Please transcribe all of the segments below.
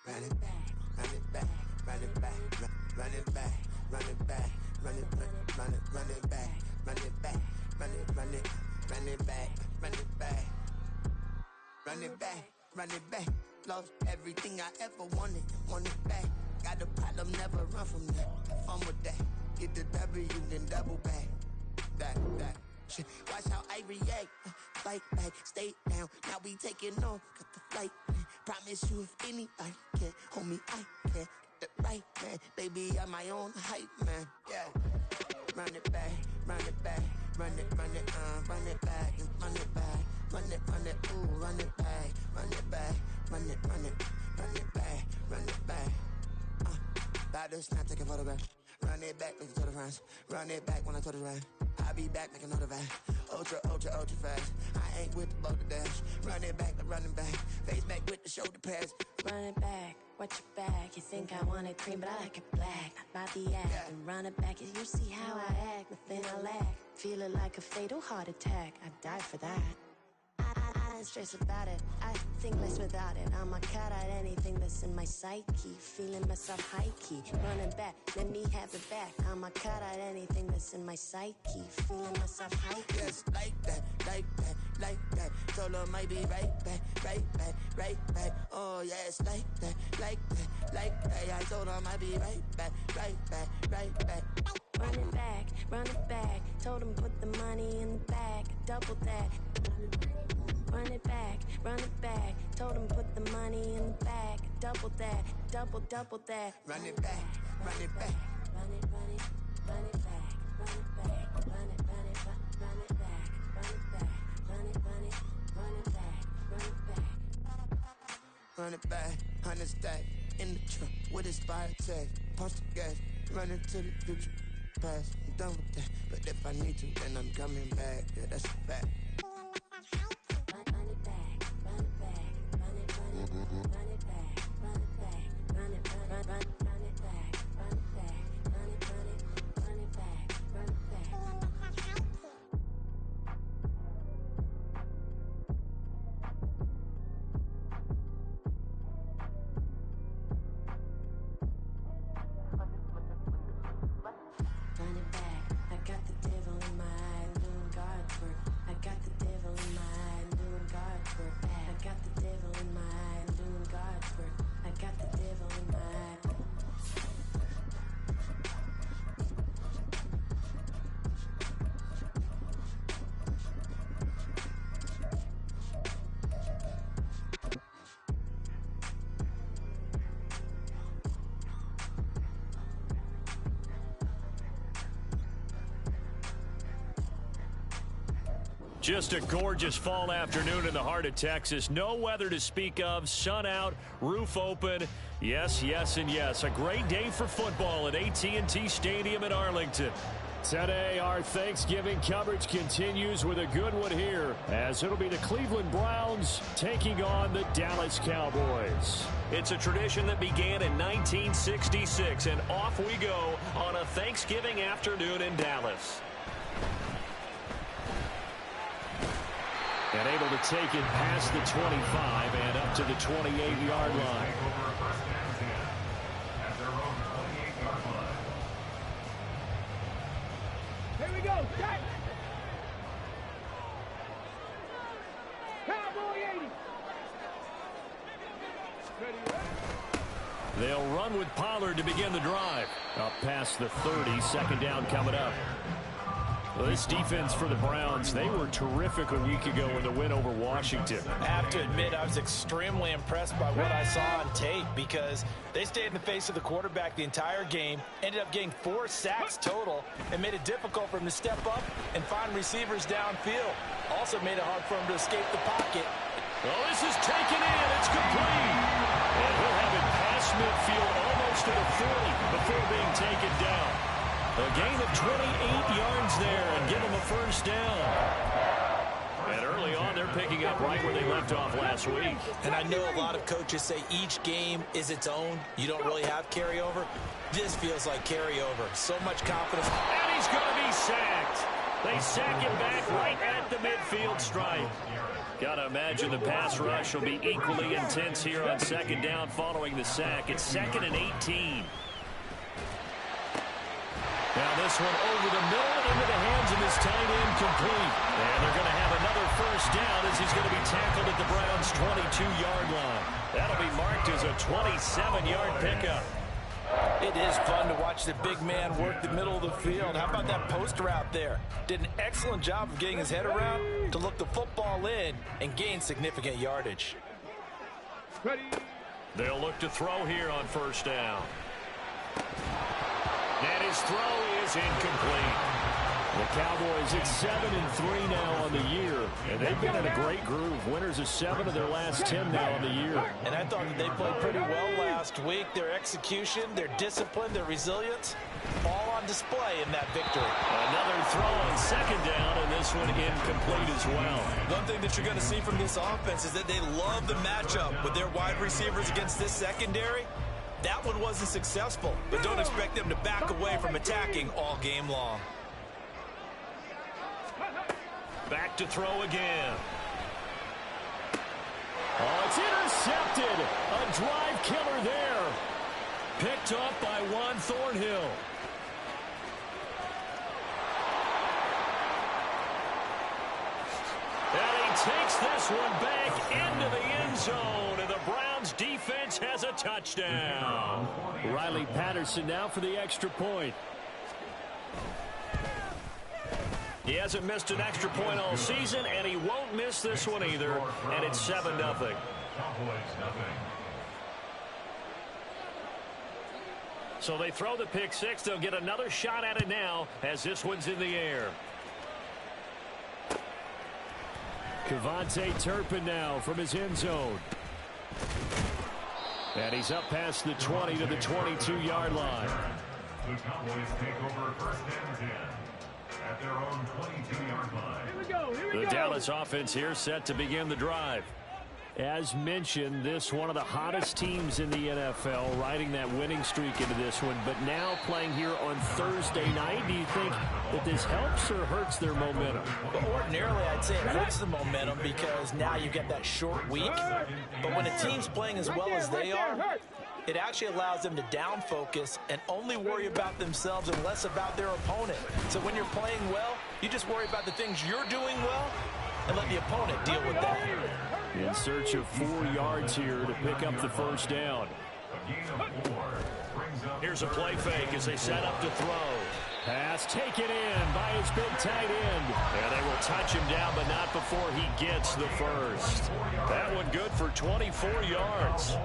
run it back, run it back, run it back, run it back, run it back, run it back, run it back, run it back, run it back, run it back, run it back, run it back. Lost everything I ever wanted it back. Got a problem, never run from that. Fun with that. Get the W, then double back. That. Shit. Watch how I react. Fight back, stay down. Now we taking off. Got the flight. Promise you if anybody can, homie, I can. Get the right man. Baby, I'm my own hype man. Yeah. Run it back, run it back, run it back, run it back, run it back, ooh, run it back, run it back, run it back, run it back. About to snap, take a photograph. Run it back, make it to the runs. Run it back when I told it right. I'll be back, make another van. Ultra fast. I ain't with the boulder dash. Run it back, the running back. Face back with the shoulder pads. Run it back, watch your back. You think I want it cream, but I like it black. About the act and run it back. You see how I act, nothing I lack. Feeling like a fatal heart attack. I'd die for that. I ain't stressed about it. I think less without it. I'ma cut out anything that's in my psyche. Feeling myself high key. Running back, let me have it back. I'ma cut out anything that's in my psyche. Feeling myself high key. Yes, like that, like that, like that. Told her might be right back, right back, right back. Oh yes, like that, like that, like that. I told her might be right back, right back, right back. Run it back, run it back. Told him put the money in the bag, double that. Run it back, run it back. Told him put the money in the bag, double that, double that. Run it back, run it back. Run it back, run it back, run it back, run it back, run it back, run it back, run it back. Run it back, 100 stack in the trunk with his fire tag. Punch the gas, run into the future. Past, I'm done with that. But if I need to, then I'm coming back. Yeah, that's a fact. Run it back, run it back, run it back, run it back, run it back, run it back, run it back, run it back, run it back, run it back. Run it back, I got the devil in my eye, doing God's work. I got the devil in my eye, doing God's work. I got the devil in my eye, doing God's work. I got the devil in my eye. Just a gorgeous fall afternoon in the heart of Texas. No weather to speak of. Sun out, roof open. Yes, yes, and yes. A great day for football at AT&T Stadium in Arlington. Today, our Thanksgiving coverage continues with a good one here, as it'll be the Cleveland Browns taking on the Dallas Cowboys. It's a tradition that began in 1966, and off we go on a Thanksgiving afternoon in Dallas. And able to take it past the 25 and up to the 28-yard line. Here we go, set! Cowboy 80! Ready, ready? They'll run with Pollard to begin the drive. Up past the 30, second down coming up. Well, this defense for the Browns, they were terrific a week ago in the win over Washington. I have to admit, I was extremely impressed by what I saw on tape because they stayed in the face of the quarterback the entire game, ended up getting 4 sacks total, and made it difficult for him to step up and find receivers downfield. Also made it hard for him to escape the pocket. Oh, this is taken in. It's complete. And he'll have it past midfield almost to the 40 before being taken down. A gain of 28 yards there and give them a first down. And early on, they're picking up right where they left off last week. And I know a lot of coaches say each game is its own. You don't really have carryover. This feels like carryover. So much confidence. And he's going to be sacked. They sack him back right at the midfield stripe. Gotta imagine the pass rush will be equally intense here on second down following the sack. It's 2nd and 18. Now this one over the middle and into the hands of this tight end, complete. And they're going to have another first down as he's going to be tackled at the Browns' 22-yard line. That'll be marked as a 27-yard pickup. It is fun to watch the big man work the middle of the field. How about that post route there? Did an excellent job of getting his head around to look the football in and gain significant yardage. Ready. They'll look to throw here on first down. And his throw is incomplete. The Cowboys at 7-3 now on the year, and they've been in a great groove. Winners of 7 of their last 10 now on the year. And I thought that they played pretty well last week. Their execution, their discipline, their resilience, all on display in that victory. Another throw on second down, and this one incomplete as well. One thing that you're going to see from this offense is that they love the matchup with their wide receivers against this secondary. That one wasn't successful, but don't expect them to back away from attacking all game long. Back to throw again. Oh, it's intercepted. A drive killer there. Picked up by Juan Thornhill. And he takes this one back into the end zone, and the Browns defense has a touchdown. Riley Patterson now for the extra point. He hasn't missed an extra point all season, and he won't miss this one either, and it's 7-0. So they throw the pick six. They'll get another shot at it now as this one's in the air. Kevontae Turpin now from his end zone. And he's up past the 20 to the 22-yard line. The Cowboys take over first and 10 at their own 22-yard line. Here we go. Here we go. The Dallas offense here set to begin the drive. As mentioned, this one of the hottest teams in the NFL, riding that winning streak into this one, but now playing here on Thursday night. Do you think that this helps or hurts their momentum? Well, ordinarily, I'd say it hurts the momentum because now you get that short week. But when a team's playing as well as they are, it actually allows them to down focus and only worry about themselves and less about their opponent. So when you're playing well, you just worry about the things you're doing well and let the opponent deal with that. In search of 4 yards here to pick up the first down. Here's a play fake as they set up to throw. Pass taken in by his big tight end. And they will touch him down, but not before he gets the first. That one good for 24 yards.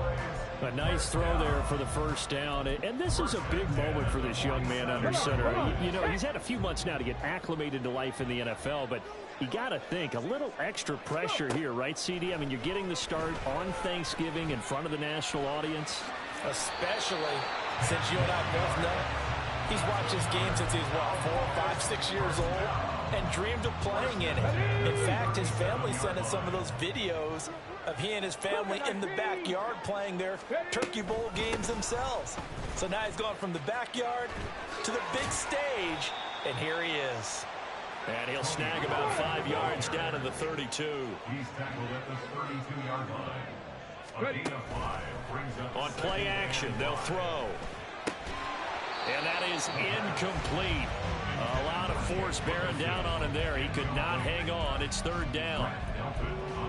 A nice throw there for the first down. And this is a big moment for this young man under center. You know, he's had a few months now to get acclimated to life in the NFL, but you got to think a little extra pressure here, right, CD? I mean, you're getting the start on Thanksgiving in front of the national audience. Especially since you and I both know he's watched this game since he was, what, 4, 5, 6 years old and dreamed of playing in it. In fact, his family sent us some of those videos of he and his family in the backyard playing their Turkey Bowl games themselves. So now he's gone from the backyard to the big stage, and here he is. And he'll snag about 5 yards down to the 32. He's tackled at the 32-yard line. A gain of 5 brings up On play action, they'll throw. And that is incomplete. A lot of force bearing down on him there. He could not hang on. It's third down.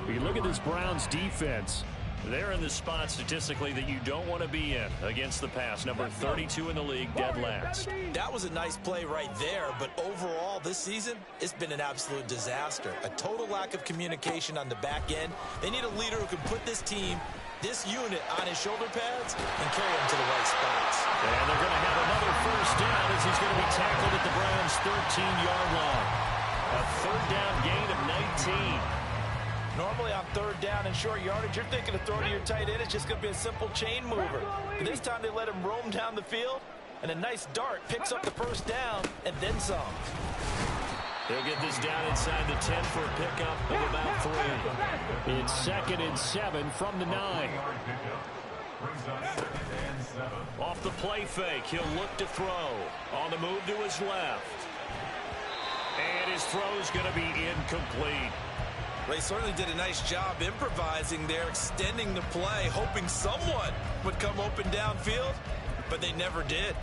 You look at this Browns defense. They're in the spot statistically that you don't want to be in against the pass. Number 32 in the league, dead last. That was a nice play right there, but overall this season, it's been an absolute disaster. A total lack of communication on the back end. They need a leader who can put this team, this unit, on his shoulder pads and carry them to the right spots. And they're going to have another first down as he's going to be tackled at the Browns' 13-yard line. A third down gain of 19. Normally on third down and short yardage, you're thinking of throwing to your tight end. It's just going to be a simple chain mover. But this time they let him roam down the field, and a nice dart picks up the first down and then some. They'll get this down inside the 10 for a pickup of about 3. It's 2nd and 7 from the 9. Off the play fake, he'll look to throw. On the move to his left. And his throw is going to be incomplete. They certainly did a nice job improvising there, extending the play, hoping someone would come open downfield, but they never did.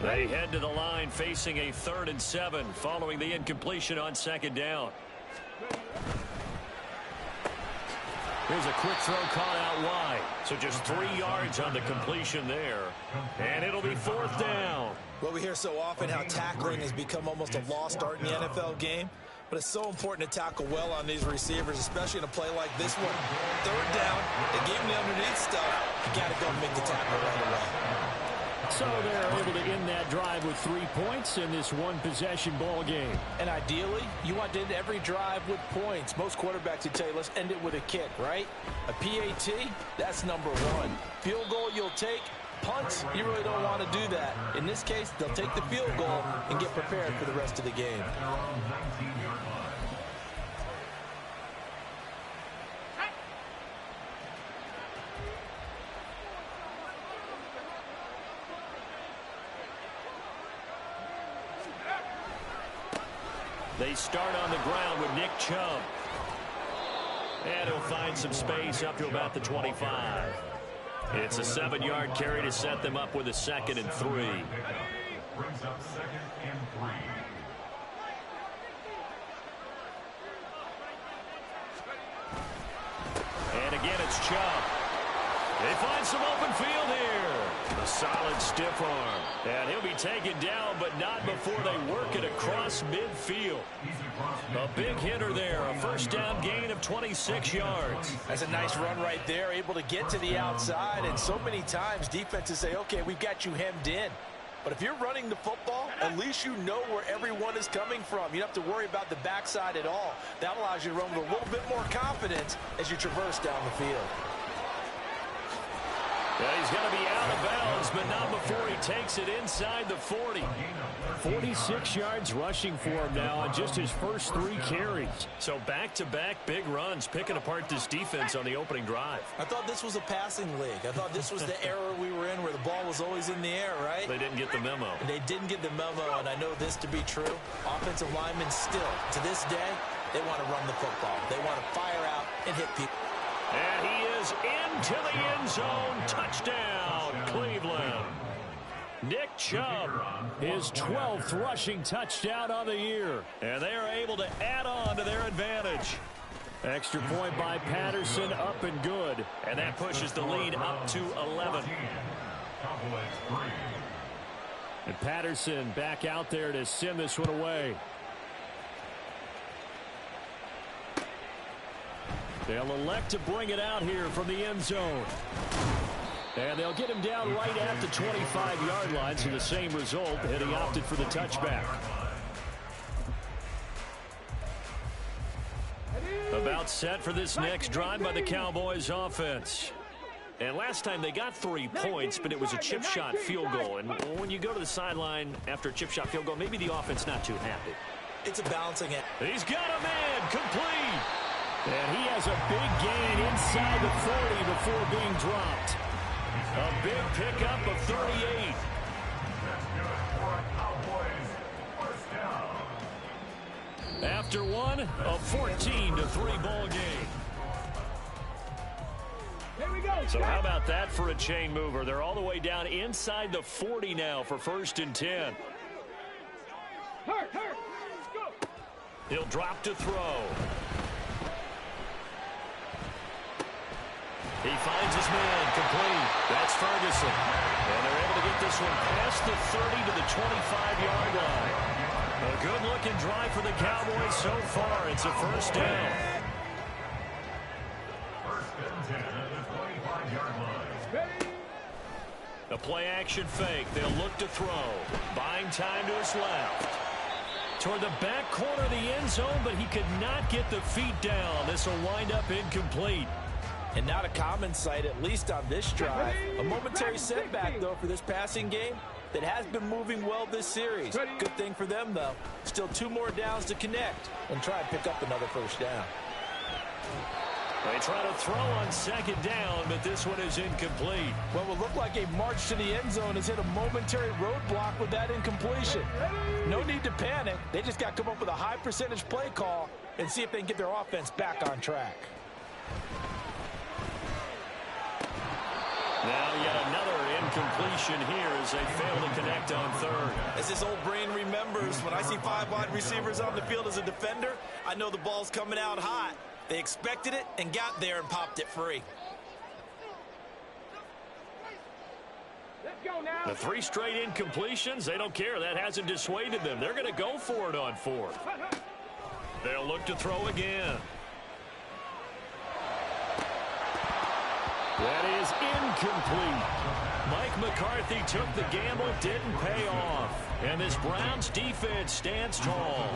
They head to the line facing a 3rd and 7 following the incompletion on 2nd down. Here's a quick throw caught out wide. So just 3 yards on the completion there. And it'll be 4th down. Well, we hear so often how tackling has become almost a lost art in the NFL game. But it's so important to tackle well on these receivers, especially in a play like this one. 3rd down, they gave him the underneath stuff. You got to go and make the tackle right away. So they're able to end that drive with 3 points in this one-possession ball game. And ideally, you want to end every drive with points. Most quarterbacks would tell you, let's end it with a kick, right? A PAT, that's number 1. Field goal you'll take. Punts, you really don't want to do that. In this case, they'll take the field goal and get prepared for the rest of the game. They start on the ground with Nick Chubb. And he'll find some space up to about the 25. It's a 7-yard carry to set them up with a 2nd and 3. Brings up 2nd and 3. And again, it's Chubb. They find some open field here. A solid stiff arm. And he'll be taken down, but not before they work it across midfield. A big hitter there. A 1st down gain of 26 yards. That's a nice run right there, able to get to the outside. And so many times defenses say, okay, we've got you hemmed in. But if you're running the football, at least you know where everyone is coming from. You don't have to worry about the backside at all. That allows you to run with a little bit more confidence as you traverse down the field. Yeah, he's going to be out of bounds, but not before he takes it inside the 40. 46 yards rushing for him now on just his first 3 carries. So back-to-back big runs, picking apart this defense on the opening drive. I thought this was a passing league. I thought this was the era we were in where the ball was always in the air, right? They didn't get the memo. And they didn't get the memo, and I know this to be true. Offensive linemen still, to this day, they want to run the football. They want to fire out and hit people. And he is into the end zone. Touchdown, Cleveland. Nick Chubb, his 12th rushing touchdown of the year. And they are able to add on to their advantage. Extra point by Patterson, up and good. And that pushes the lead up to 11. And Patterson back out there to send this one away. They'll elect to bring it out here from the end zone. And they'll get him down right at the 25-yard line, so the same result, and he opted for the touchback. About set for this next drive by the Cowboys offense. And last time they got 3 points, but it was a chip shot field goal. And when you go to the sideline after a chip shot field goal, maybe the offense not too happy. It's a balancing act. He's got a man, complete. And he has a big gain inside the 40 before being dropped. A big pickup of 38. After one, a 14-3 ball game. Here we go. So how about that for a chain mover? They're all the way down inside the 40 now for 1st and 10. Hurt. Let's go. He'll drop to throw. He finds his man, complete. That's Ferguson. And they're able to get this one past the 30 to the 25-yard line. A good-looking drive for the Cowboys so far. It's a 1st down. 1st and 10 at the 25-yard line. A play-action fake. They'll look to throw. Buying time to his left. Toward the back corner of the end zone, but he could not get the feet down. This will wind up incomplete. And not a common sight, at least on this drive. A momentary setback, though, for this passing game that has been moving well this series. Good thing for them, though. Still 2 more downs to connect and try and pick up another 1st down. They try to throw on second down, but this one is incomplete. What will look like a march to the end zone has hit a momentary roadblock with that incompletion. No need to panic. They just got to come up with a high percentage play call and see if they can get their offense back on track. Now yet another incompletion here as they fail to connect on third. As his old brain remembers, when I see 5 wide receivers on the field as a defender, I know the ball's coming out hot. They expected it and got there and popped it free. Let's go now. The 3 straight incompletions, they don't care. That hasn't dissuaded them. They're going to go for it on fourth. They'll look to throw again. That is incomplete. Mike McCarthy took the gamble, didn't pay off. And this Browns defense stands tall.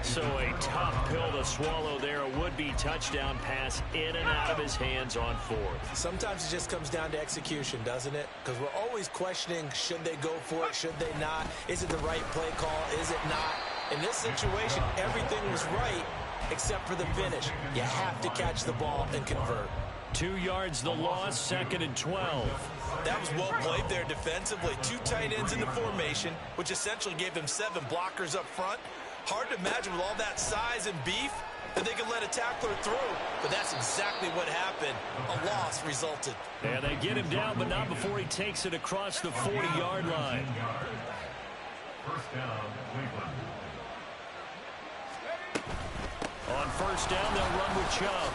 So a tough pill to swallow there. A would-be touchdown pass in and out of his hands on fourth. Sometimes it just comes down to execution, doesn't it? Because we're always questioning, should they go for it, should they not? Is it the right play call, is it not? In this situation, everything was right except for the finish. You have to catch the ball and convert. 2 yards the loss, 2nd and 12. That was well played there defensively. 2 tight ends in the formation, which essentially gave them 7 blockers up front. Hard to imagine with all that size and beef that they could let a tackler through, but that's exactly what happened. A loss resulted. And they get him down, but not before he takes it across the 40-yard line. First down, Cleveland. On first down, they'll run with Chubb.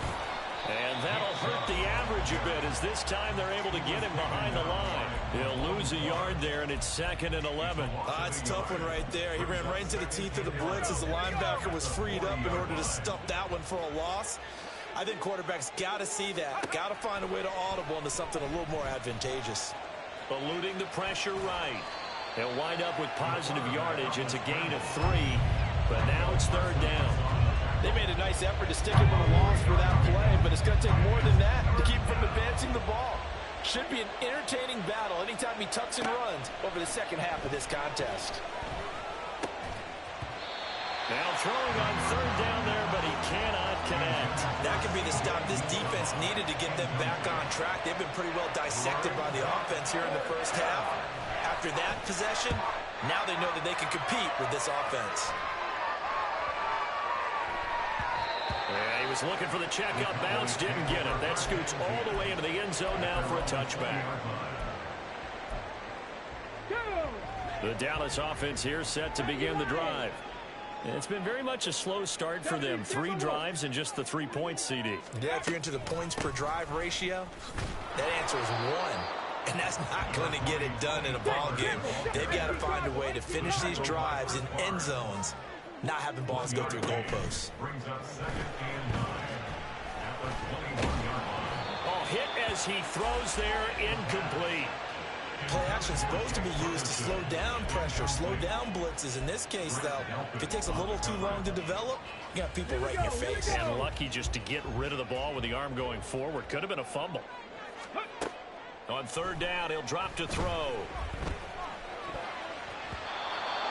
And that'll hurt the average a bit as this time they're able to get him behind the line. He'll lose a yard there, and it's 2nd and 11. It's a tough one right there. He ran right into the teeth of the blitz as the linebacker was freed up in order to stuff that one for a loss. I think quarterbacks got to see that. Got to find a way to audible into something a little more advantageous. Eluding the pressure right. They'll wind up with positive yardage. It's a gain of 3, but now it's 3rd down. They made a nice effort to stick him with a loss for that play, but it's going to take more than that to keep him from advancing the ball. Should be an entertaining battle anytime he tucks and runs over the second half of this contest. Now throwing on 3rd down there, but he cannot connect. That could be the stop this defense needed to get them back on track. They've been pretty well dissected by the offense here in the first half. After that possession, now they know that they can compete with this offense. Yeah, he was looking for the check-up bounce, didn't get it. That scoots all the way into the end zone now for a touchback. The Dallas offense here set to begin the drive. It's been very much a slow start for them. 3 drives and just the 3 points, CD. Yeah, if you're into the points per drive ratio, that answer is 1. And that's not going to get it done in a ball game. They've got to find a way to finish these drives in end zones, not having balls go through goalposts. Brings up 2nd and 9 at the 21-yard line. Oh, hit as he throws there, incomplete. Play action is supposed to be used to slow down pressure, slow down blitzes. In this case, though, if it takes a little too long to develop, you got people right in your face. And lucky just to get rid of the ball with the arm going forward. Could have been a fumble. On 3rd down, he'll drop to throw.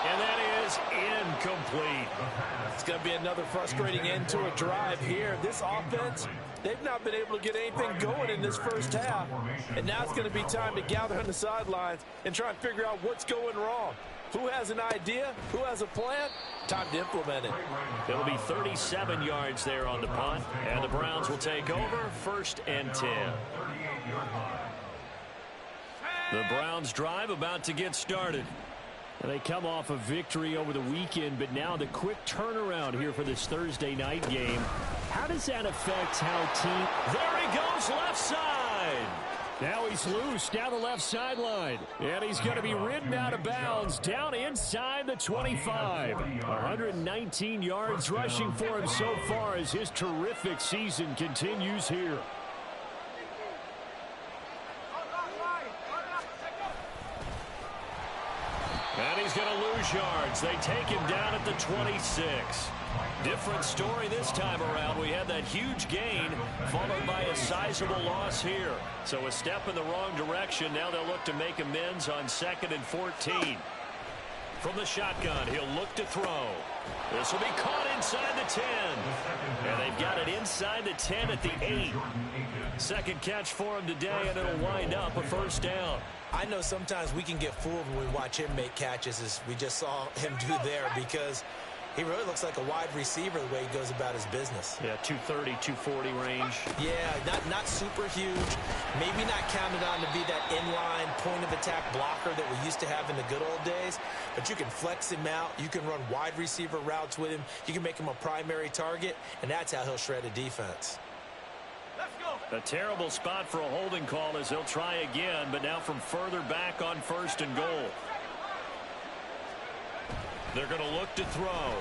And that is incomplete. It's going to be another frustrating end to a drive here. This offense, they've not been able to get anything going in this first half. And now it's going to be time to gather on the sidelines and try and figure out what's going wrong. Who has an idea? Who has a plan? Time to implement it. It'll be 37 yards there on the punt. And the Browns will take over 1st and 10. The Browns drive about to get started. And they come off a victory over the weekend, but now the quick turnaround here for this Thursday night game. How does that affect how team... There he goes, left side. Now he's loose down the left sideline. And he's going to be ridden out of bounds down inside the 25. 119 yards rushing for him so far as his terrific season continues here. And he's going to lose yards. They take him down at the 26. Different story this time around. We had that huge gain followed by a sizable loss here. So a step in the wrong direction. Now they'll look to make amends on 2nd and 14. from the shotgun. He'll look to throw. This will be caught inside the 10. And they've got it inside the 10 at the 8. Second catch for him today, and it'll wind up a first down. I know sometimes we can get fooled when we watch him make catches, as we just saw him do there, because he really looks like a wide receiver the way he goes about his business. Yeah, 230, 240 range. Yeah, not super huge. Maybe not counted on to be that inline point-of-attack blocker that we used to have in the good old days. But you can flex him out. You can run wide receiver routes with him. You can make him a primary target, and that's how he'll shred a defense. A terrible spot for a holding call as they'll try again, but now from further back on 1st and goal. They're going to look to throw.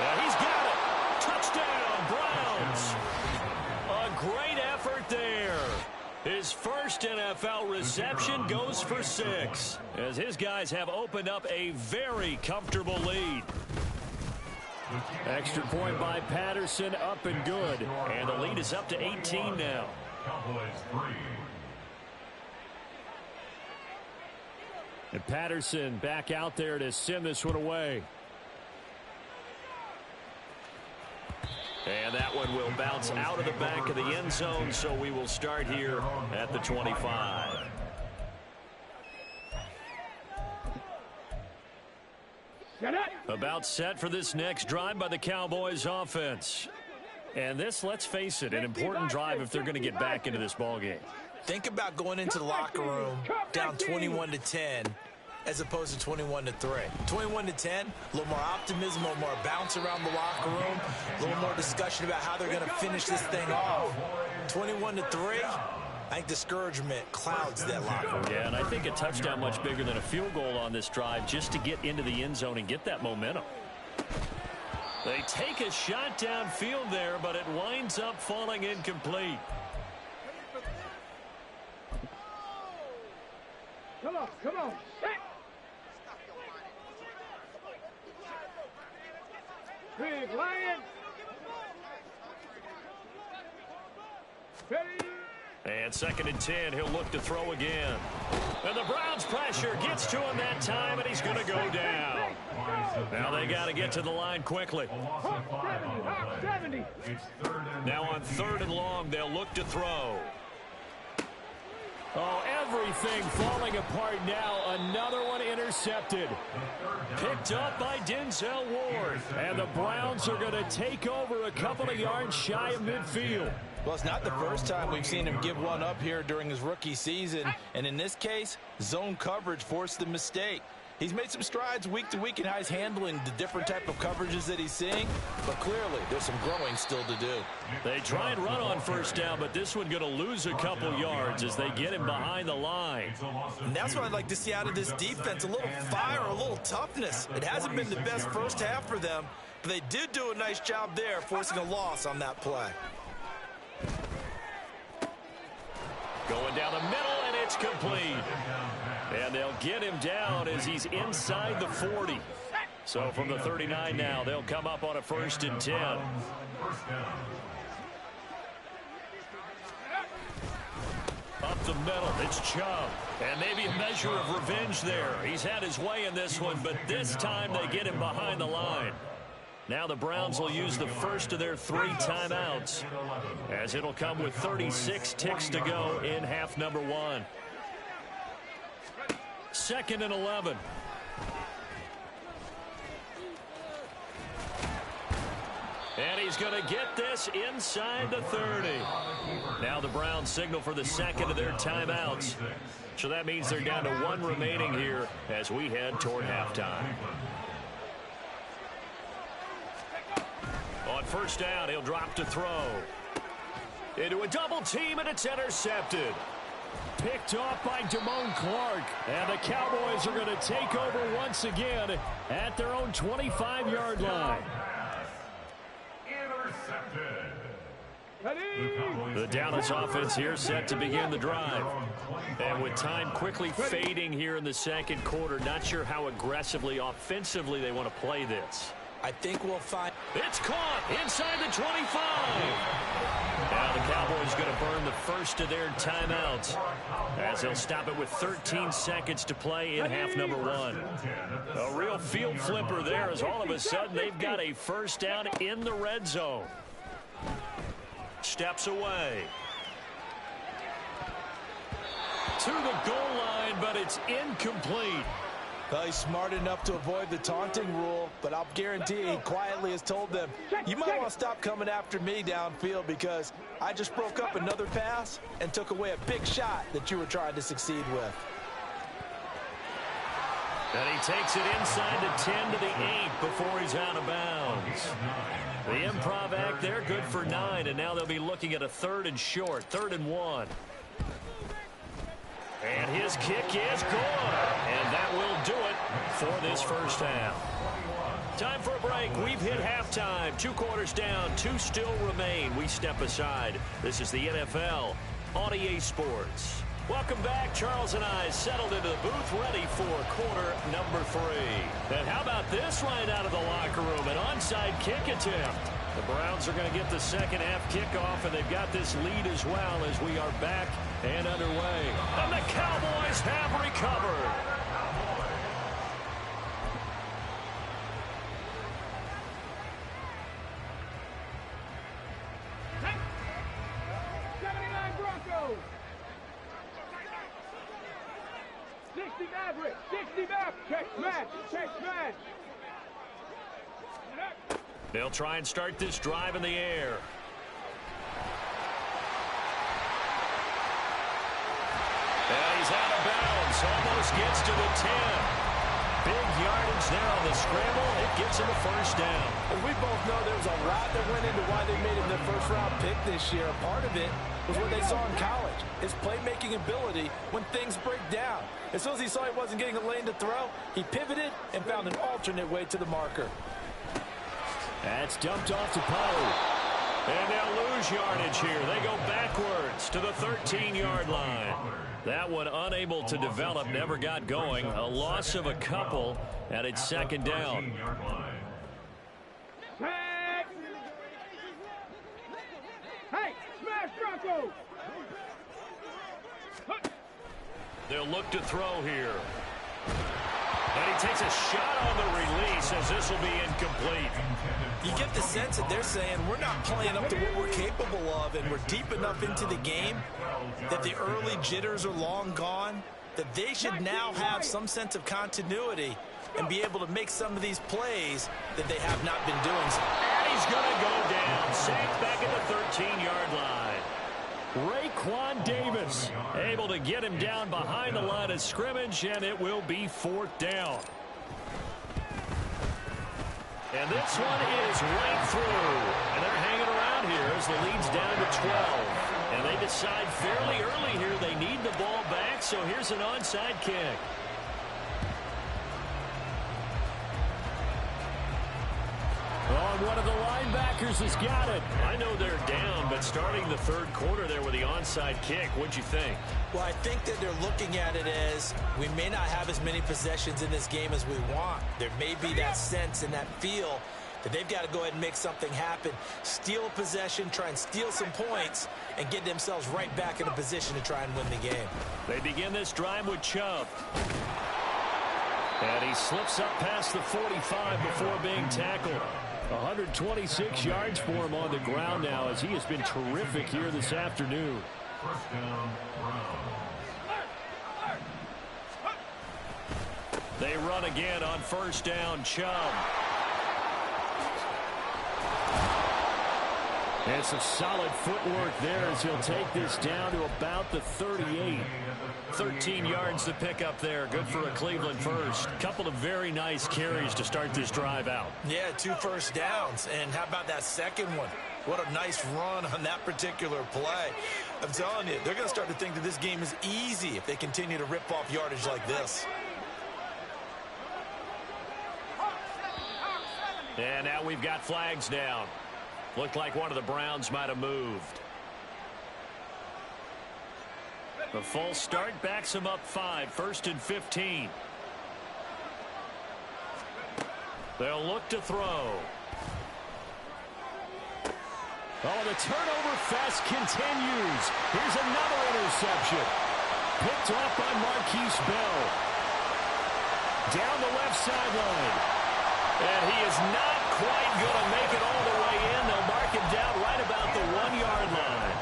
And he's got it. Touchdown, Browns. A great effort there. His first NFL reception goes for 6, as his guys have opened up a very comfortable lead. Extra point by Patterson, up and good. And the lead is up to 18 now. Cowboys 3. And Patterson back out there to send this one away. And that one will bounce out of the back of the end zone, so we will start here at the 25. About set for this next drive by the Cowboys offense. And this, let's face it, an important drive if they're going to get back into this ballgame. Think about going into the locker room down 21-10 as opposed to 21-3. 21-10, a little more optimism, a little more bounce around the locker room, a little more discussion about how they're going to finish this thing off. 21-3, I think discouragement clouds that locker room. Yeah, and I think a touchdown much bigger than a field goal on this drive just to get into the end zone and get that momentum. They take a shot downfield there, but it winds up falling incomplete. Come on, come on. Big Lion. Ready. And 2nd and 10, he'll look to throw again. And the Browns pressure gets to him that time, and he's going to go down. Now they got to get to the line quickly. 70. Now on 3rd and long, they'll look to throw. Oh, everything falling apart now. Another one intercepted. Picked up by Denzel Ward. And the Browns are going to take over a couple of yards shy of midfield. Well, it's not the first time we've seen him give one up here during his rookie season. And in this case, zone coverage forced the mistake. He's made some strides week to week in how he's handling the different type of coverages that he's seeing. But clearly, there's some growing still to do. They try and run on 1st down, but this one going to lose a couple yards as they get him behind the line. And that's what I'd like to see out of this defense. A little fire, a little toughness. It hasn't been the best first half for them, but they did do a nice job there, forcing a loss on that play. Going down the middle, and it's complete. And they'll get him down as he's inside the 40. So from the 39 now, they'll come up on a 1st and 10. Up the middle, it's Chubb. And maybe a measure of revenge there. He's had his way in this one, but this time they get him behind the line. Now the Browns will use the first of their 3 timeouts, as it'll come with 36 ticks to go in half number 1. 2nd and 11. And he's going to get this inside the 30. Now the Browns signal for the 2nd of their timeouts. So that means they're down to 1 remaining here as we head toward halftime. On 1st down, he'll drop to throw. Into a double team, and it's intercepted. Picked off by Damone Clark. And the Cowboys are going to take over once again at their own 25-yard line. The Dallas offense here set to begin the drive. And with time quickly fading here in the 2nd quarter, not sure how aggressively, offensively they want to play this. I think we'll find... It's caught inside the 25. Now the Cowboys going to burn the first of their timeouts as they'll stop it with 13 seconds to play in half number 1. A real field flipper there as all of a sudden they've got a first down in the red zone. Steps away. To the goal line, but it's incomplete. Well, he's smart enough to avoid the taunting rule, but I'll guarantee he quietly has told them, you might want to stop coming after me downfield because I just broke up another pass and took away a big shot that you were trying to succeed with. And he takes it inside the 10 to the 8 before he's out of bounds. The improv act there, good for 9, and now they'll be looking at a 3rd and short, 3rd and 1. And his kick is good. And that will do it for this first half. Time for a break. We've hit halftime. 2 quarters down. 2 still remain. We step aside. This is the NFL on EA Sports. Welcome back. Charles and I settled into the booth ready for quarter number 3. And how about this right out of the locker room? An onside kick attempt. The Browns are going to get the second half kickoff, and they've got this lead as well as we are back and underway. And the Cowboys have recovered. Hey, 79 Broncos. 60 Maverick. 60 Maverick. Check match. Check match. They'll try and start this drive in the air. And he's out of bounds. Almost gets to the 10. Big yardage there on the scramble. It gets him a first down. As we both know, there was a lot that went into why they made him their first-round pick this year. Part of it was what they saw in college, his playmaking ability when things break down. As soon as he saw he wasn't getting a lane to throw, he pivoted and found an alternate way to the marker. That's dumped off to Poe. And they'll lose yardage here. They go backwards to the 13-yard line. That one unable to develop, never got going. A loss of a couple, and it's second down. Hey, smash Broncos! They'll look to throw here. And he takes a shot on the release as this will be incomplete. You get the sense that they're saying we're not playing up to what we're capable of, and we're deep enough into the game that the early jitters are long gone, that they should now have some sense of continuity and be able to make some of these plays that they have not been doing. And he's going to go down. Sacked back at the 13-yard line. Raekwon Davis able to get him down behind the line of scrimmage, and it will be 4th down. And this one is right through. And they're hanging around here as the lead's down to 12. And they decide fairly early here they need the ball back, so here's an onside kick. Oh, one of the linebackers has got it. I know they're down, but starting the 3rd quarter there with the onside kick, what'd you think? Well, I think that they're looking at it as we may not have as many possessions in this game as we want. There may be that sense and that feel that they've got to go ahead and make something happen, steal a possession, try and steal some points, and get themselves right back in a position to try and win the game. They begin this drive with Chubb. And he slips up past the 45 before being tackled. 126 yards for him on the ground now as he has been terrific here this afternoon. First down, Browns. They run again on first down, Chubb. And some solid footwork there as he'll take this down to about the 38. 13 yards to pick up there. Good for a Cleveland first. Couple of very nice carries to start this drive out. Yeah, 2 first downs. And how about that second one? What a nice run on that particular play. I'm telling you, they're going to start to think that this game is easy if they continue to rip off yardage like this. And now we've got flags down. Looked like one of the Browns might have moved. The false start backs him up 5, 1st and 15. They'll look to throw. Oh, the turnover fest continues. Here's another interception. Picked off by Marquise Bell. Down the left sideline. And he is not quite going to make it all the way in. They'll mark him down right about the 1-yard line.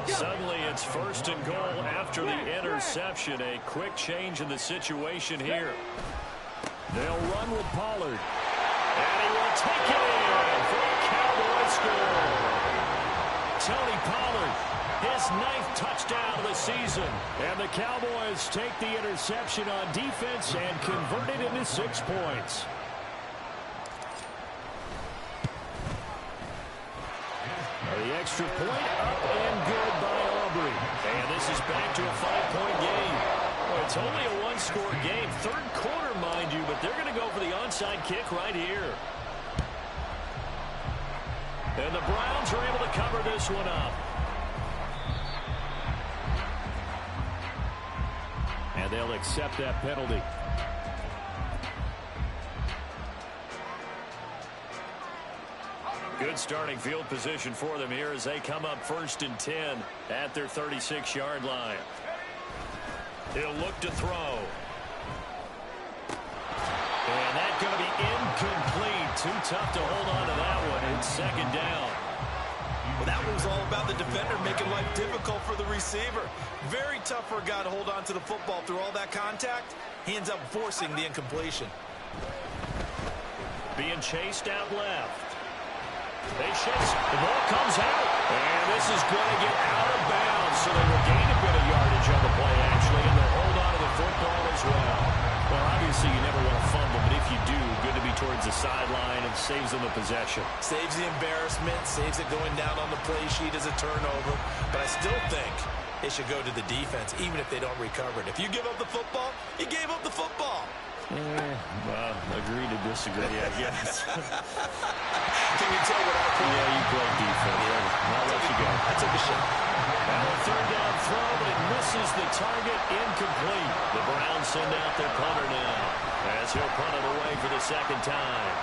Suddenly it's first and goal after the interception. A quick change in the situation here. They'll run with Pollard. And he will take it in for a Cowboys score. Tony Pollard, his 9th touchdown of the season. And the Cowboys take the interception on defense and convert it into 6 points. The extra point up and good by Aubrey. And this is back to a 5-point game. Well, it's only a 1-score game. 3rd quarter, mind you, but they're going to go for the onside kick right here. And the Browns are able to cover this one up. And they'll accept that penalty. Good starting field position for them here as they come up 1st and 10 at their 36-yard line. He'll look to throw. And that's going to be incomplete. Too tough to hold on to that one. It's 2nd down. Well, that one was all about the defender making life difficult for the receiver. Very tough for a guy to hold on to the football through all that contact. He ends up forcing the incompletion. Being chased out left. They chase. The ball comes out. And this is going to get out of bounds. So they will gain a bit of yardage on the play, actually, and they'll hold on to the football as well. Well, obviously, you never want to fumble, but if you do, good to be towards the sideline and saves them the possession. Saves the embarrassment, saves it going down on the play sheet as a turnover. But I still think it should go to the defense, even if they don't recover it. If you give up the football, you gave up the football. Well, agree to disagree, I guess. Can you tell what I play? Yeah, you play defense. Yeah. I'll let you go. I took a shot. Now a 3rd down throw, but it misses the target. Incomplete. The Browns send out their punter now as he'll punt it away for the 2nd time.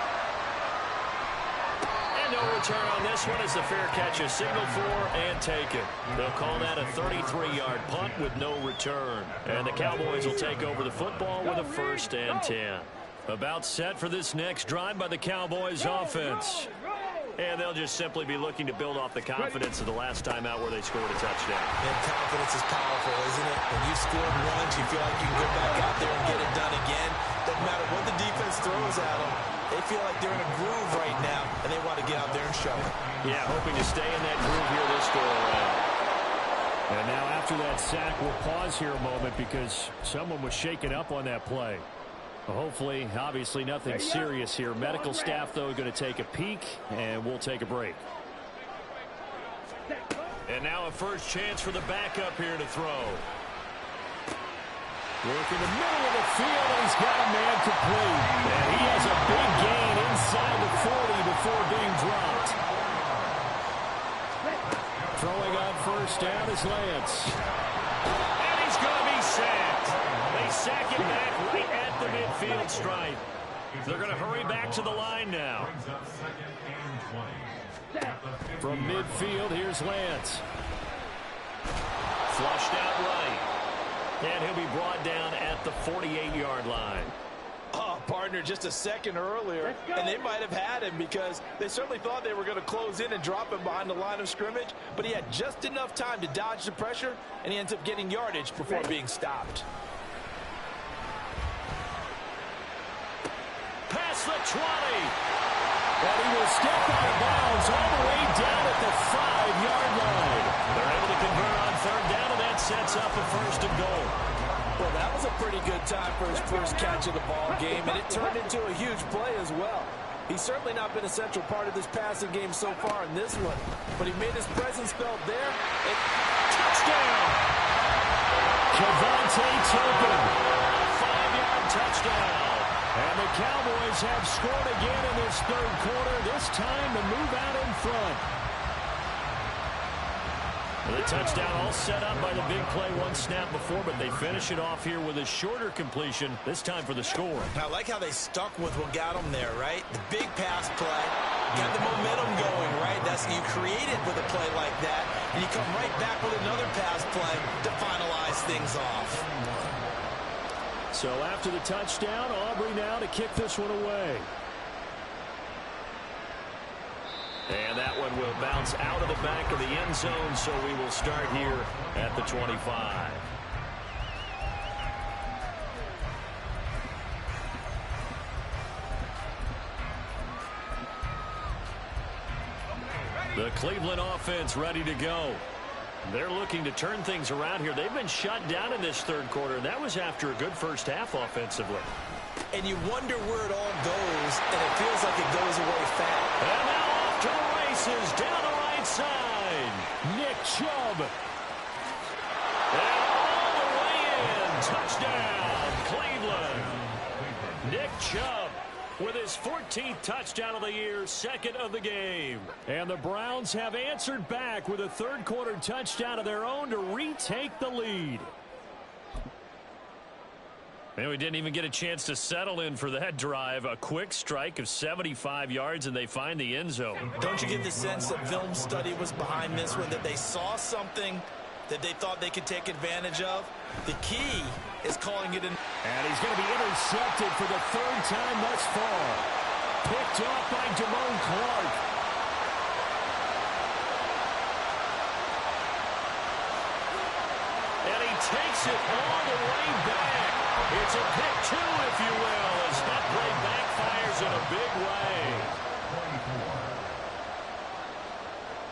And no return on this one as the fair catch is signaled for and taken. They'll call that a 33-yard punt with no return. And the Cowboys will take over the football with a 1st and 10. About set for this next drive by the Cowboys offense. And they'll just simply be looking to build off the confidence of the last time out where they scored a touchdown. And confidence is powerful, isn't it? When you scored once, you feel like you can go back out there and get it done again. Doesn't matter what the defense throws at them. They feel like they're in a groove right now, and they want to get out there and show it. Yeah, hoping to stay in that groove here this go around. And now after that sack, we'll pause here a moment because someone was shaken up on that play. Hopefully, obviously nothing serious here. Medical staff, though, going to take a peek, and we'll take a break. And now a first chance for the backup here to throw. Work in the middle of the field, and he's got a man complete. And he has a big gain inside the 40 before being dropped. Throwing on 1st down is Lance. And he's going to be sacked. They sack him back right at the midfield stripe. They're going to hurry back to the line now. From midfield, here's Lance. Flushed out right. And he'll be brought down at the 48-yard line. Oh, partner, just a second earlier, and they might have had him because they certainly thought they were going to close in and drop him behind the line of scrimmage, but he had just enough time to dodge the pressure, and he ends up getting yardage before being stopped. Past the 20. And he will step out of bounds all the way down at the 5-yard line. They're able to convert on 3rd down, and that sets up a 1st and goal. Well, that was a pretty good time for his first catch of the ball game, and it turned into a huge play as well. He's certainly not been a central part of this passing game so far in this one, but he made his presence felt there. And touchdown! Javonte Turpin, a 5-yard touchdown. And the Cowboys have scored again in this 3rd quarter, this time to move out in front. The touchdown all set up by the big play one snap before, but they finish it off here with a shorter completion, this time for the score. I like how they stuck with what got them there, right? The big pass play, got the momentum going, right? That's you create it with a play like that, and you come right back with another pass play to finalize things off. So after the touchdown, Aubrey now to kick this one away. And that one will bounce out of the back of the end zone, so we will start here at the 25. The Cleveland offense ready to go. They're looking to turn things around here. They've been shut down in this third quarter, and that was after a good first half offensively. And you wonder where it all goes, and it feels like it goes away fast. And now off to the races, down the right side. Nick Chubb. And all the way in. Touchdown, Cleveland. Nick Chubb with his 14th touchdown of the year, second of the game. And the Browns have answered back with a third quarter touchdown of their own to retake the lead. And we didn't even get a chance to settle in for that drive. A quick strike of 75 yards, and they find the end zone. Don't you get the sense that film study was behind this one, that they saw something that they thought they could take advantage of? The key is calling it an... And he's going to be intercepted for the third time thus far. Picked off by Damone Clark. And he takes it all the way back. It's a pick two, if you will, as that play backfires in a big way.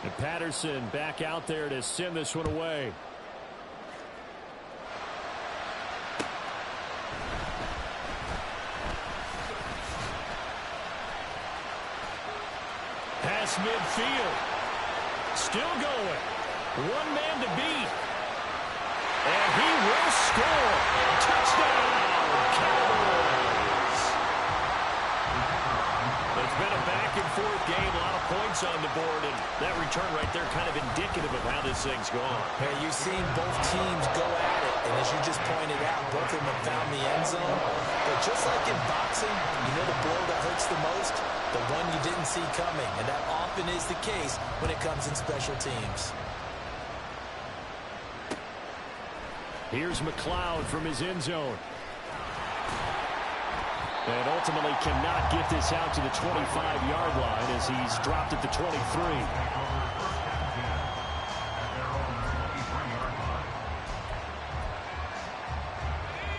And Patterson back out there to send this one away. Pass midfield. Still going. One man to beat. And he will score. Touchdown, Cowboys. It's been a back-and-forth game, a lot of points on the board, and that return right there kind of indicative of how this thing's gone. Hey, you've seen both teams go at it, and as you just pointed out, both of them have found the end zone. But just like in boxing, you know the blow that hurts the most? The one you didn't see coming, and that often is the case when it comes in special teams. Here's McLeod from his end zone. And ultimately cannot get this out to the 25-yard line as he's dropped at the 23.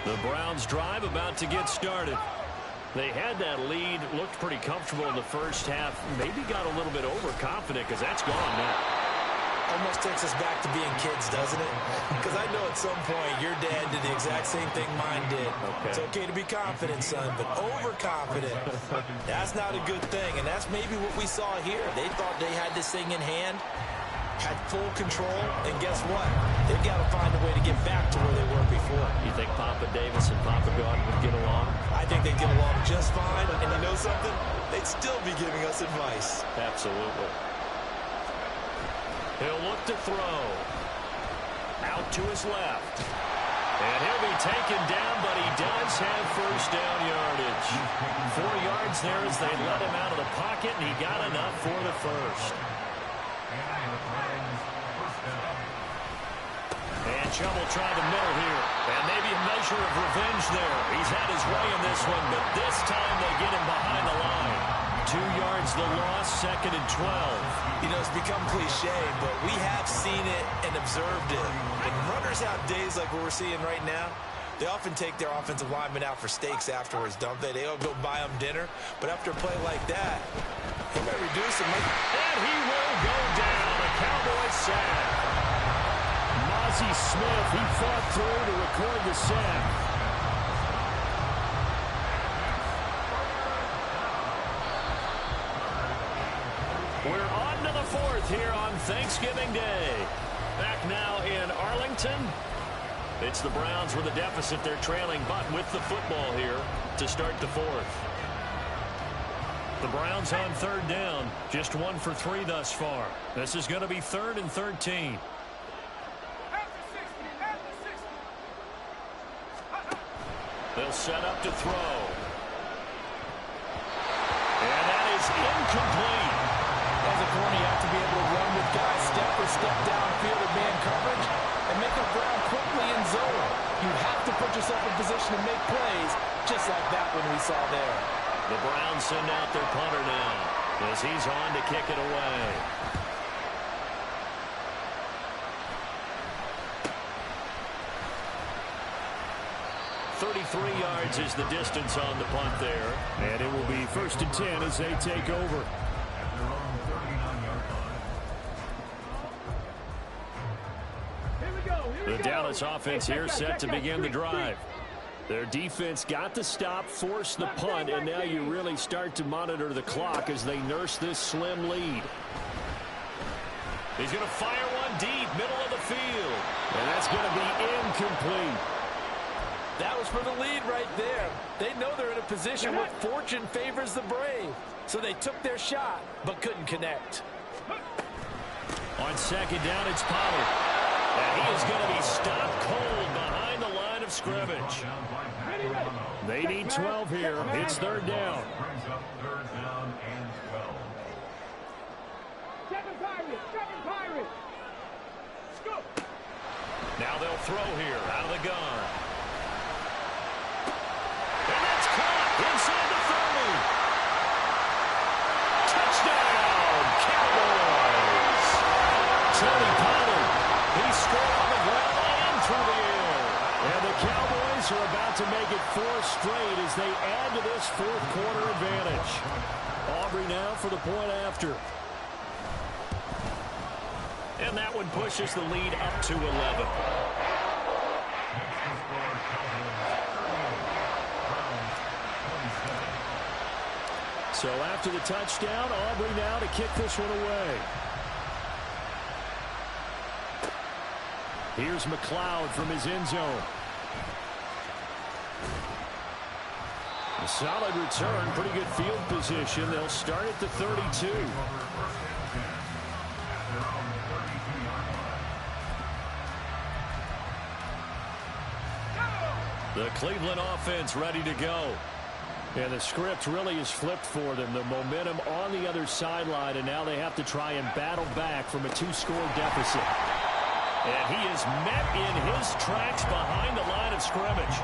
The Browns drive about to get started. They had that lead, looked pretty comfortable in the first half, maybe got a little bit overconfident because that's gone now. Almost takes us back to being kids, doesn't it? Because I know at some point your dad did the exact same thing mine did. Okay. It's okay to be confident, son, but overconfident, that's not a good thing. And that's maybe what we saw here. They thought they had this thing in hand, had full control, and guess what? They've got to find a way to get back to where they were before. You think Papa Davis and Papa God would get along? I think they'd get along just fine. And you know something? They'd still be giving us advice. Absolutely. He'll look to throw. Out to his left. And he'll be taken down, but he does have first down yardage. 4 yards there as they let him out of the pocket, and he got enough for the first. And Chubb will try the middle here. And maybe a measure of revenge there. He's had his way in this one, but this time they get him behind the line. 2 yards the loss, second and 12. You know, it's become cliche, but we have seen it and observed it. When runners have days like what we're seeing right now, they often take their offensive linemen out for steaks afterwards, don't they? They all go buy them dinner. But after a play like that, he might reduce them. And he will go down. A Cowboys sack. Mozzie Smith, he fought through to record the sack. We're on to the fourth here on Thanksgiving Day. Back now in Arlington. It's the Browns with a deficit. They're trailing, but with the football here to start the fourth. The Browns on third down. Just 1 for 3 thus far. This is going to be 3rd and 13. They'll set up to throw. And that is incomplete. As a corner, you have to be able to run with guys step for step downfield in man coverage and make up ground quickly in zone. You have to put yourself in position to make plays, just like that one we saw there. The Browns send out their punter now as he's on to kick it away. .33 yards is the distance on the punt there. And it will be 1st and 10 as they take over. The Dallas offense here set to begin the drive. Their defense got the stop, forced the punt, and now you really start to monitor the clock as they nurse this slim lead. He's going to fire one deep, middle of the field. And that's going to be incomplete. That was for the lead right there. They know they're in a position where fortune favors the brave. So they took their shot, but couldn't connect. On 2nd down, it's Pollard. And he is going to be stopped cold behind the line of scrimmage. They need 12 here. It's 3rd down. Seven Pirates. Scoop. Now they'll throw here out of the gun. And that's caught inside the 30. Touchdown, Cowboys. Tony Pollard, he scored on the ground and through the air. And the Cowboys are about to make it 4 straight as they add to this 4th quarter advantage. Aubrey now for the point after. And that one pushes the lead up to 11. So after the touchdown, Aubrey now to kick this one away. Here's McLeod from his end zone. A solid return, pretty good field position. They'll start at the 32. The Cleveland offense ready to go. And the script really is flipped for them. The momentum on the other sideline, and now they have to try and battle back from a 2-score deficit. And he is met in his tracks behind the line of scrimmage.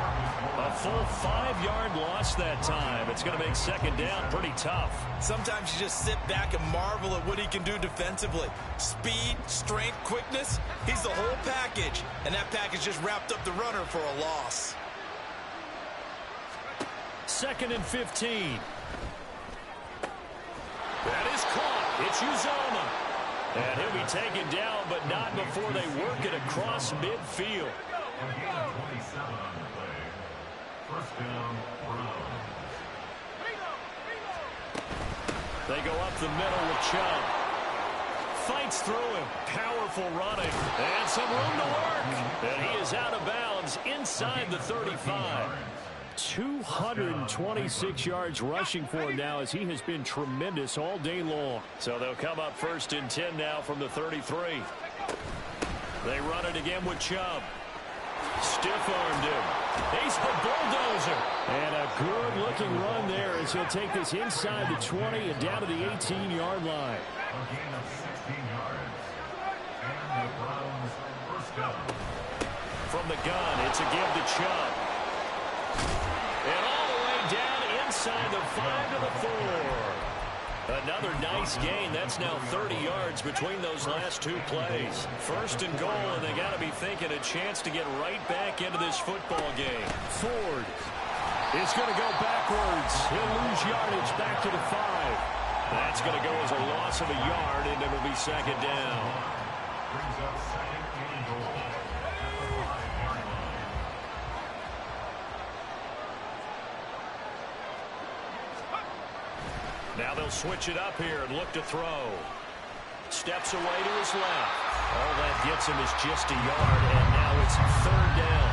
A full 5-yard loss that time. It's going to make 2nd down pretty tough. Sometimes you just sit back and marvel at what he can do defensively. Speed, strength, quickness. He's the whole package. And that package just wrapped up the runner for a loss. 2nd and 15. That is caught. It's Uzomah. And he'll be taken down, but not before they work it across midfield. 27 on the play. 1st down, Brown. They go up the middle with Chubb. Fights through him. Powerful running. And some room to work. And he is out of bounds inside the 35. 226 yards rushing for him now as he has been tremendous all day long. So they'll come up 1st and 10 now from the 33. They run it again with Chubb. Stiff-armed him. He's the bulldozer. And a good-looking run there as he'll take this inside the 20 and down to the 18-yard line. A gain of 16 yards. And the Browns 1st down. From the gun, it's a give to Chubb. And all the way down inside the 5 to the 4. Another nice gain. That's now 30 yards between those last 2 plays. 1st and goal, and they got to be thinking a chance to get right back into this football game. Ford is going to go backwards. He'll lose yardage back to the 5. That's going to go as a loss of a yard, and it'll be 2nd down. Brings up 2nd and goal. Now they'll switch it up here and look to throw. Steps away to his left. All that gets him is just a yard, and now it's 3rd down.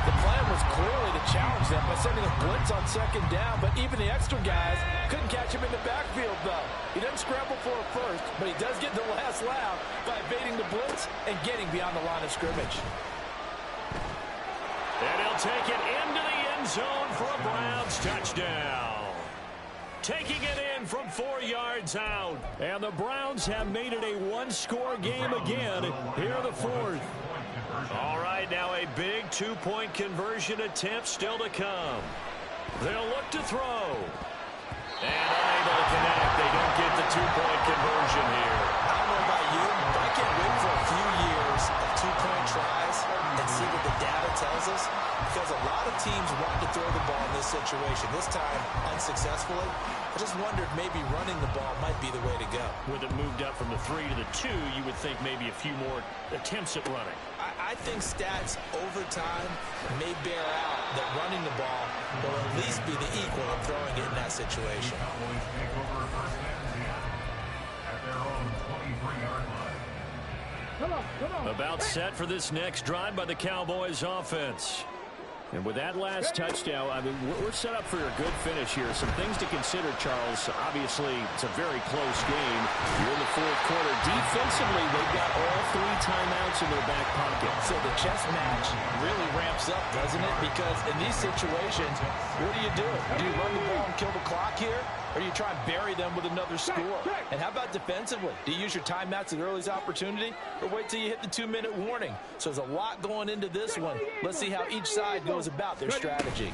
The plan was clearly to challenge them by sending a blitz on 2nd down, but even the extra guys couldn't catch him in the backfield, though. He doesn't scramble for it first, but he does get the last laugh by evading the blitz and getting beyond the line of scrimmage. And he'll take it into the end end zone for a Browns touchdown. Taking it in from 4 yards out. And the Browns have made it a one-score game again here in the fourth. All right, now a big two-point conversion attempt still to come. They'll look to throw. And unable to connect. They don't get the two-point conversion here. I don't know about you, but I can't wait for a few years of two-point tries and see what the data tells us, because a lot of teams want to throw the ball in this situation. This time, unsuccessfully. I just wondered maybe running the ball might be the way to go. With it moved up from the 3 to the 2, you would think maybe a few more attempts at running. I think stats over time may bear out that running the ball will at least be the equal of throwing it in that situation. Cowboys take over first and 10 at their own 23-yard line. Come on. About set for this next drive by the Cowboys offense. And with that last touchdown, I mean, we're set up for a good finish here. Some things to consider, Charles. Obviously, it's a very close game. You're in the fourth quarter. Defensively, they've got all 3 timeouts in their back pocket. So the chess match really ramps up, doesn't it? Because in these situations, what do? Do you run the ball and kill the clock here? Or do you try and bury them with another score? And how about defensively? Do you use your timeouts at earliest opportunity? Or wait till you hit the 2-minute warning? So there's a lot going into this one. Let's see how each side goes about their strategy.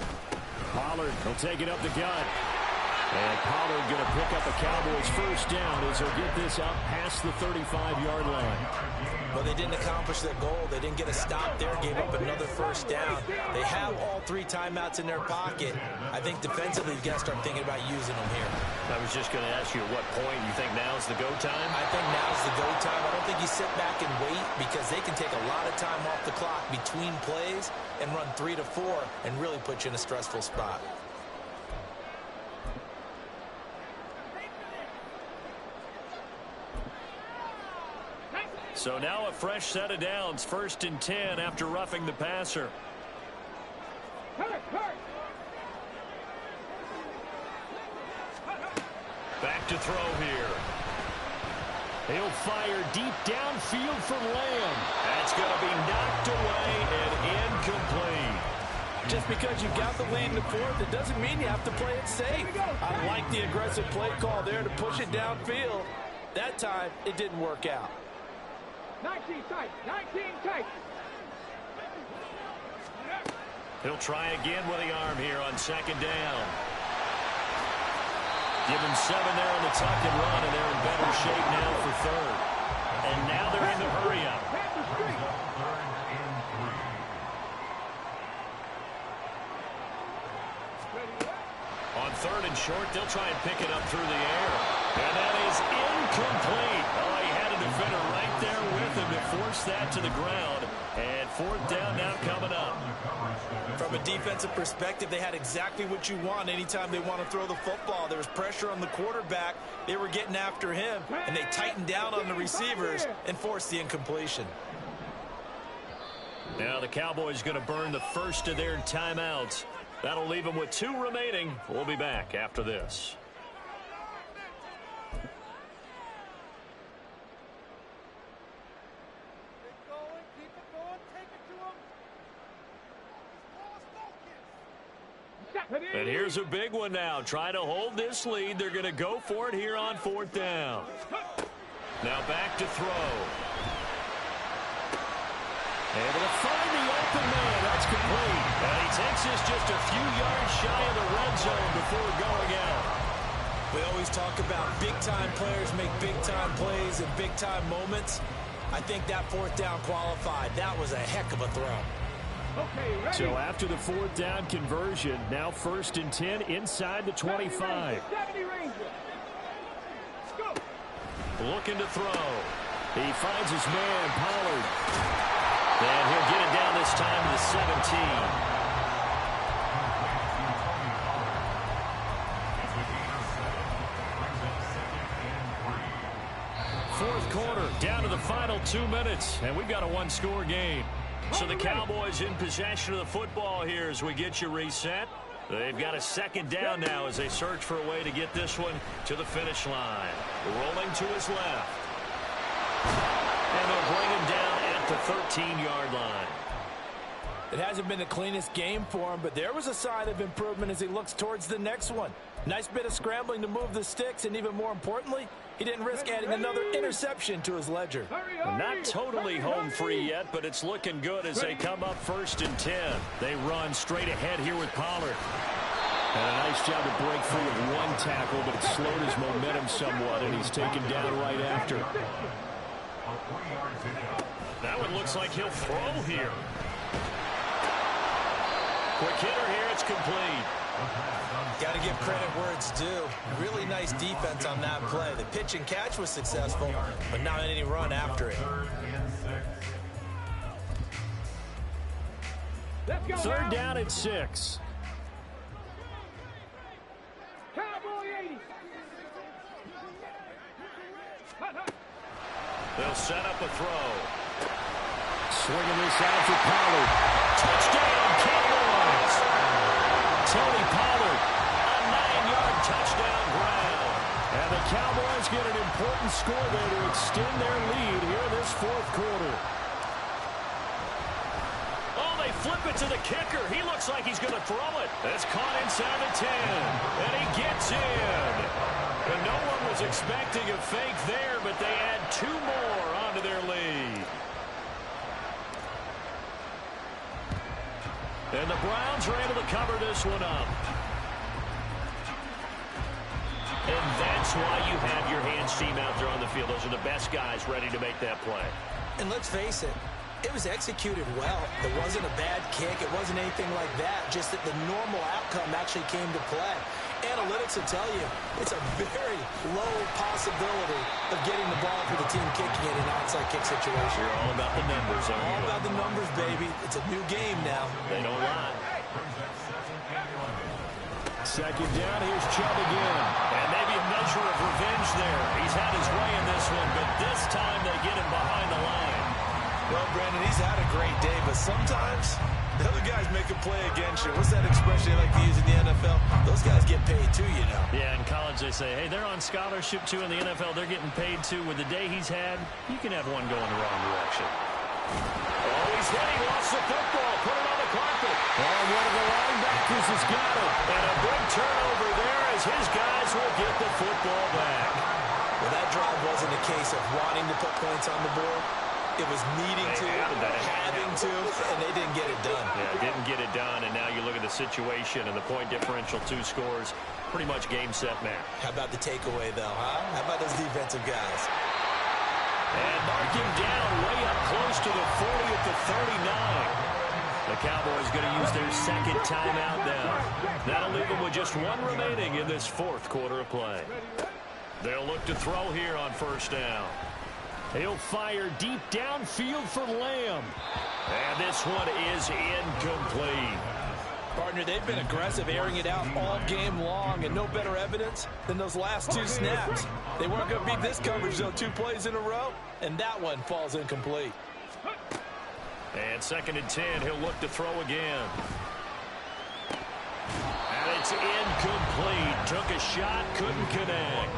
Pollard will take it up the gut. And Pollard going to pick up a Cowboys first down as he'll get this out past the 35-yard line. But they didn't accomplish their goal. They didn't get a stop there, gave up another first down. They have all 3 timeouts in their pocket. I think defensively you've got to start thinking about using them here. I was just going to ask you at what point you think now's the go time? I think now's the go time. I don't think you sit back and wait, because they can take a lot of time off the clock between plays and run 3 to 4 and really put you in a stressful spot. So now a fresh set of downs, 1st and 10 after roughing the passer. Back to throw here. He'll fire deep downfield from Lamb. That's going to be knocked away and incomplete. Just because you've got the lead in the fourth, it doesn't mean you have to play it safe. I like the aggressive play call there to push it downfield. That time, it didn't work out. 19 tight. He'll try again with the arm here on 2nd down. Give him 7 there on the tuck and run, and they're in better shape now for 3rd. And now they're in the hurry-up. On 3rd and short, they'll try and pick it up through the air. And that is incomplete. Oh, he had a defender right there with him to force that to the ground. And 4th down now coming up. From a defensive perspective, they had exactly what you want anytime they want to throw the football. There was pressure on the quarterback. They were getting after him, and they tightened down on the receivers and forced the incompletion. Now the Cowboys going to burn the first of their timeouts. That'll leave them with 2 remaining. We'll be back after this. And here's a big one now. Trying to hold this lead. They're going to go for it here on 4th down. Now back to throw. Able to find the open man. That's complete. And he takes this just a few yards shy of the red zone before going out. We always talk about big-time players make big-time plays in big-time moments. I think that 4th down qualified. That was a heck of a throw. So after the 4th down conversion, now 1st and 10 inside the 25. Looking to throw. He finds his man, Pollard. And he'll get it down this time to the 17. Fourth quarter, down to the final 2 minutes, and we've got a 1-score game. So the Cowboys in possession of the football here as we get you reset. They've got a 2nd down now as they search for a way to get this one to the finish line. Rolling to his left. And they'll bring him down at the 13-yard line. It hasn't been the cleanest game for him, but there was a sign of improvement as he looks towards the next one. Nice bit of scrambling to move the sticks, and even more importantly, he didn't risk adding another interception to his ledger. Not totally home free yet, but it's looking good as they come up 1st and 10. They run straight ahead here with Pollard. And a nice job to break free of one tackle, but it slowed his momentum somewhat, and he's taken down right after. That one looks like he'll throw here. Quick hitter here, it's complete. Got to give credit where it's due. Really nice defense on that play. The pitch and catch was successful, but not any run after it. 3rd down and 6. Cowboy 80. They'll set up a throw. Swinging this out for Pollard. Touchdown, Cowboys! Tony Pollard, a 9-yard touchdown grab. And the Cowboys get an important score there to extend their lead here in this 4th quarter. Oh, they flip it to the kicker. He looks like he's going to throw it. That's caught inside the 10. And he gets in. And no one was expecting a fake there, but they add 2 more onto their lead. And the Browns are able to cover this one up. And that's why you have your hands team out there on the field. Those are the best guys ready to make that play. And let's face it, it was executed well. It wasn't a bad kick. It wasn't anything like that. Just that the normal outcome actually came to play. Analytics will tell you it's a very low possibility of getting the ball for the team kicking it in an onside kick situation. You're all about the numbers, aren't you? All about the numbers, baby. It's a new game now. They don't lie. 2nd down, here's Chubb again. And maybe a measure of revenge there. He's had his way in this one, but this time they get him behind the line. Well, Brandon, he's had a great day, but sometimes the other guys make a play against you. What's that expression they like to use in the NFL? Those guys get paid too, you know. Yeah, in college they say, hey, they're on scholarship too. In the NFL, they're getting paid too. With the day he's had, you can have one going the wrong direction. Oh, he's hit. He lost the football. Put it on the carpet. Oh, one of the linebackers has got it. And a big turnover there as his guys will get the football back. Well, that drive wasn't a case of wanting to put points on the board. It was needing to, having to, and they didn't get it done. Yeah, didn't get it done, and now you look at the situation and the point differential, 2 scores, pretty much game, set, match. How about the takeaway, though, huh? How about those defensive guys? And marking down way up close to the 40 at the 39. The Cowboys going to use their 2nd timeout now. That'll leave them with just 1 remaining in this 4th quarter of play. They'll look to throw here on 1st down. He'll fire deep downfield for Lamb. And this one is incomplete. Partner, they've been aggressive, airing it out all game long, and no better evidence than those last 2 snaps. They weren't going to beat this coverage, though, 2 plays in a row, and that one falls incomplete. And 2nd and 10, he'll look to throw again. And it's incomplete. Took a shot, couldn't connect.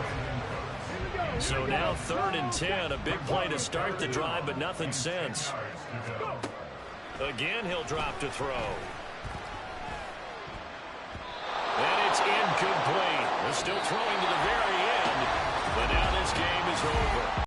So now 3rd and 10, a big play to start the drive, but nothing since. Again, he'll drop to throw. And it's incomplete. They're still throwing to the very end, but now this game is over.